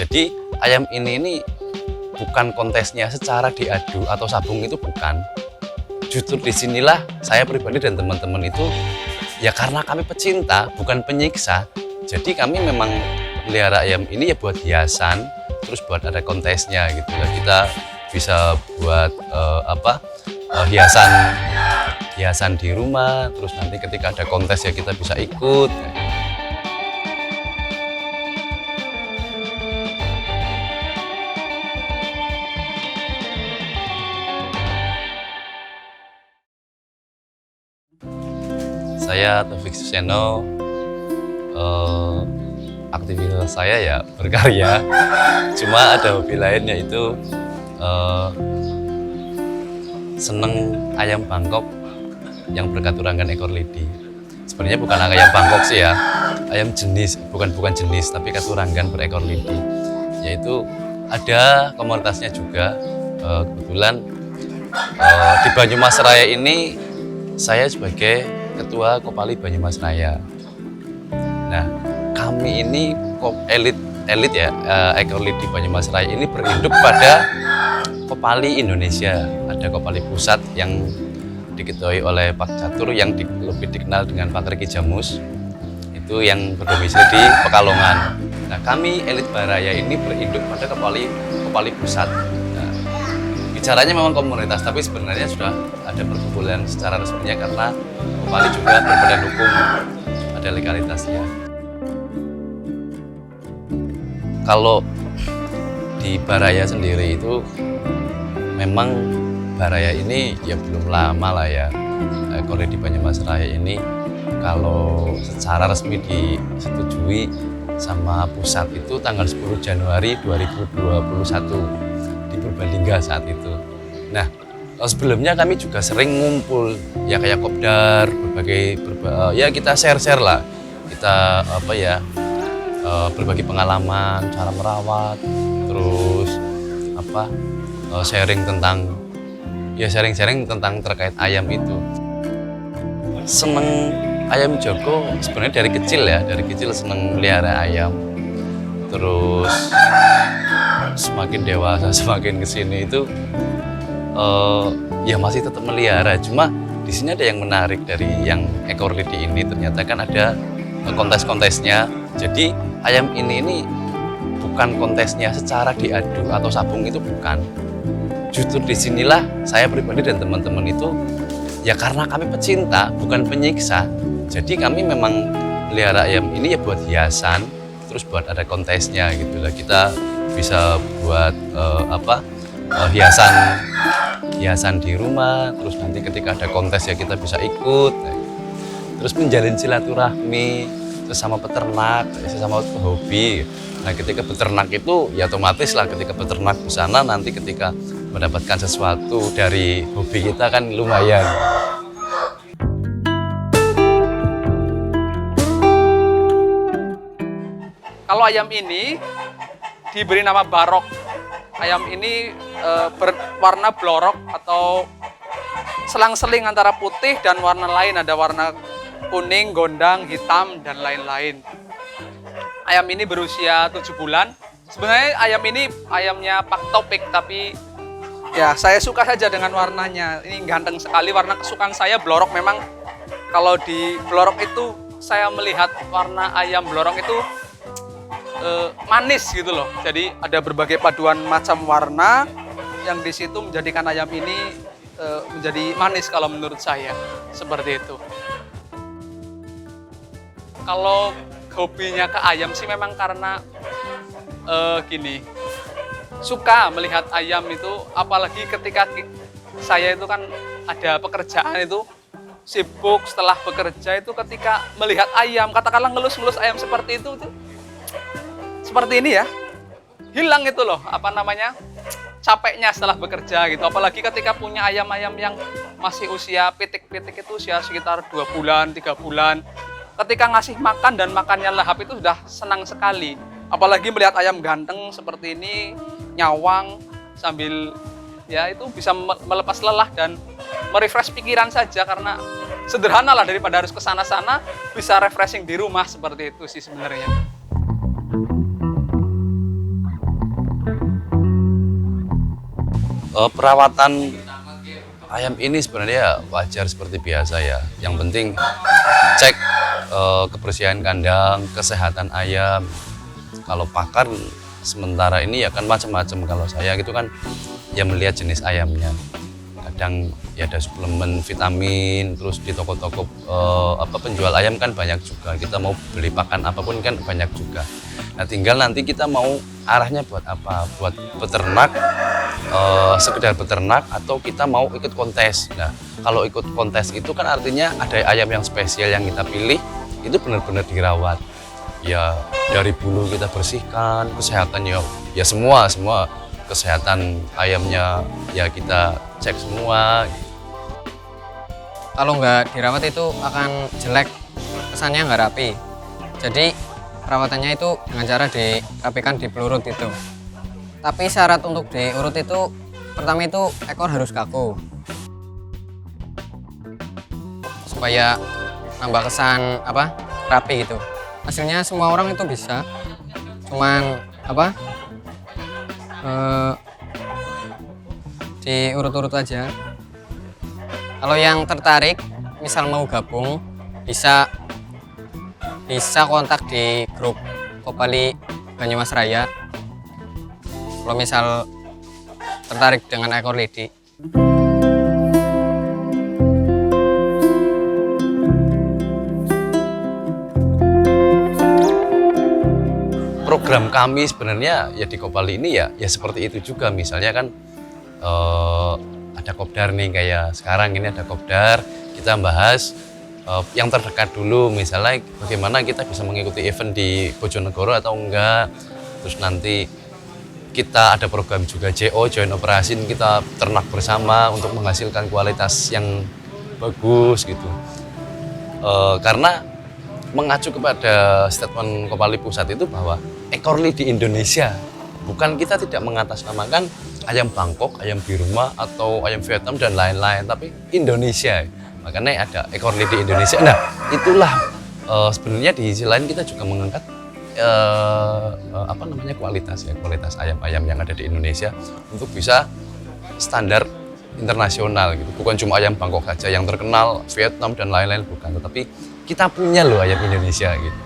Jadi ayam ini bukan kontesnya secara diadu atau sabung, itu bukan. Justru disinilah saya pribadi dan teman-teman itu ya karena kami pecinta bukan penyiksa. Jadi kami memang melihara ayam ini ya buat hiasan, terus buat ada kontesnya gitu ya. Kita bisa buat hiasan di rumah, terus nanti ketika ada kontes ya kita bisa ikut. Saya Taufik Suseno, aktivitas saya ya berkarya, cuma ada hobi lain yaitu seneng ayam Bangkok yang berkaturangan ekor lidi. Sebenarnya bukan ayam Bangkok sih ya, ayam jenis, bukan jenis, tapi katurangan berekor lidi. Yaitu ada komunitasnya juga. Kebetulan di Banyumas Raya ini saya sebagai ketua Kopali Banyumas Raya. Nah, kami ini elit ya, ekor lidi Banyumas Raya ini berinduk pada Kopali Indonesia. Ada Kopali Pusat yang diketuai oleh Pak Catur yang lebih dikenal dengan Pak Riki Jamus, itu yang berdomisili di Pekalongan. Nah, kami elit Baraya ini berinduk pada Kopali Pusat. Nah, bicaranya memang komunitas, tapi sebenarnya sudah ada perkumpulan secara resminya karena Kopali juga berbadan hukum, ada legalitasnya. Kalau di Baraya sendiri itu memang Baraya ini ya belum lama lah ya. Ekor lidi Banyumas Raya ini kalau secara resmi disetujui sama pusat itu tanggal 10 Januari 2021 di Purbalingga saat itu. Nah, sebelumnya kami juga sering ngumpul ya kayak kopdar, ya kita share lah. Kita berbagi pengalaman, cara merawat, terus sharing tentang terkait ayam itu. Seneng ayam Joko sebenarnya dari kecil seneng melihara ayam. Terus semakin dewasa, semakin kesini itu ya masih tetap melihara. Cuma di sini ada yang menarik dari yang ekor lidi ini, ternyata kan ada kontes-kontesnya. Jadi ayam ini bukan kontesnya secara diadu atau sabung, itu bukan. Justru disinilah saya pribadi dan teman-teman itu ya karena kami pecinta bukan penyiksa. Jadi kami memang melihara ayam ini ya buat hiasan, terus buat ada kontesnya gitu lah. Kita bisa buat hiasan di rumah, terus nanti ketika ada kontes ya kita bisa ikut. Terus menjalin silaturahmi sesama peternak, sesama hobi. Nah, ketika beternak itu ya otomatis lah, ketika beternak di sana nanti ketika mendapatkan sesuatu dari hobi kita kan lumayan. Kalau ayam ini diberi nama Barok. Ayam ini berwarna blorok atau selang-seling antara putih dan warna lain. Ada warna kuning, gondang, hitam, dan lain-lain. Ayam ini berusia 7 bulan. Sebenarnya ayam ini ayamnya Pak Taufik, tapi ya saya suka saja dengan warnanya. Ini ganteng sekali, warna kesukaan saya blorok. Memang kalau di blorok itu saya melihat warna ayam blorok itu manis gitu loh. Jadi ada berbagai paduan macam warna yang di situ menjadikan ayam ini menjadi manis kalau menurut saya. Seperti itu. Kalau hobinya ke ayam sih memang karena suka melihat ayam itu, apalagi ketika saya itu kan ada pekerjaan itu sibuk setelah bekerja itu ketika melihat ayam, katakanlah ngelus-ngelus ayam seperti itu seperti ini ya, hilang itu loh capeknya setelah bekerja gitu. Apalagi ketika punya ayam-ayam yang masih usia pitik-pitik itu usia sekitar 2 bulan, 3 bulan. Ketika ngasih makan dan makannya lahap itu sudah senang sekali. Apalagi melihat ayam ganteng seperti ini, nyawang sambil ya itu bisa melepas lelah dan merefresh pikiran saja, karena sederhana lah daripada harus ke sana-sana, bisa refreshing di rumah seperti itu sih sebenarnya. Perawatan ayam ini sebenarnya wajar seperti biasa ya. Yang penting cek kebersihan kandang, kesehatan ayam. Kalau pakan sementara ini ya kan macam-macam. Kalau saya gitu kan ya melihat jenis ayamnya. Kadang ya ada suplemen vitamin, terus di toko-toko penjual ayam kan banyak juga. Kita mau beli pakan apapun kan banyak juga. Nah tinggal nanti kita mau arahnya buat apa? Buat peternak, sekedar peternak, atau kita mau ikut kontes. Nah kalau ikut kontes itu kan artinya ada ayam yang spesial yang kita pilih, itu benar-benar dirawat. Ya dari bulu kita bersihkan, kesehatan ya semua kesehatan ayamnya ya kita cek semua. Kalau nggak dirawat itu akan jelek, kesannya nggak rapi. Jadi perawatannya itu dengan cara dirapikan di pelurut itu. Tapi syarat untuk diurut itu, pertama itu ekor harus kaku supaya nambah kesan rapi gitu. Hasilnya semua orang itu bisa, cuman diurut-urut aja. Kalau yang tertarik misal mau gabung, bisa kontak di grup Kopali Banyumas Raya kalau misal tertarik dengan ekor lidi. Program kami sebenarnya ya di Kopali ini ya seperti itu juga. Misalnya kan ada kopdar nih, kayak sekarang ini ada kopdar, kita bahas yang terdekat dulu, misalnya bagaimana kita bisa mengikuti event di Bojonegoro atau enggak. Terus nanti kita ada program juga JO, joint operation, kita ternak bersama untuk menghasilkan kualitas yang bagus gitu. Karena mengacu kepada statement Kopali Pusat itu bahwa ekor lidi Indonesia, bukan, kita tidak mengatasnamakan ayam Bangkok, ayam Birma, atau ayam Vietnam dan lain-lain, tapi Indonesia. Makanya ada ekor lidi Indonesia. Nah, itulah sebenarnya di sisi lain kita juga mengangkat kualitas ayam-ayam yang ada di Indonesia untuk bisa standar internasional gitu. Bukan cuma ayam Bangkok saja yang terkenal, Vietnam dan lain-lain, bukan, tetapi kita punya loh ayam Indonesia gitu.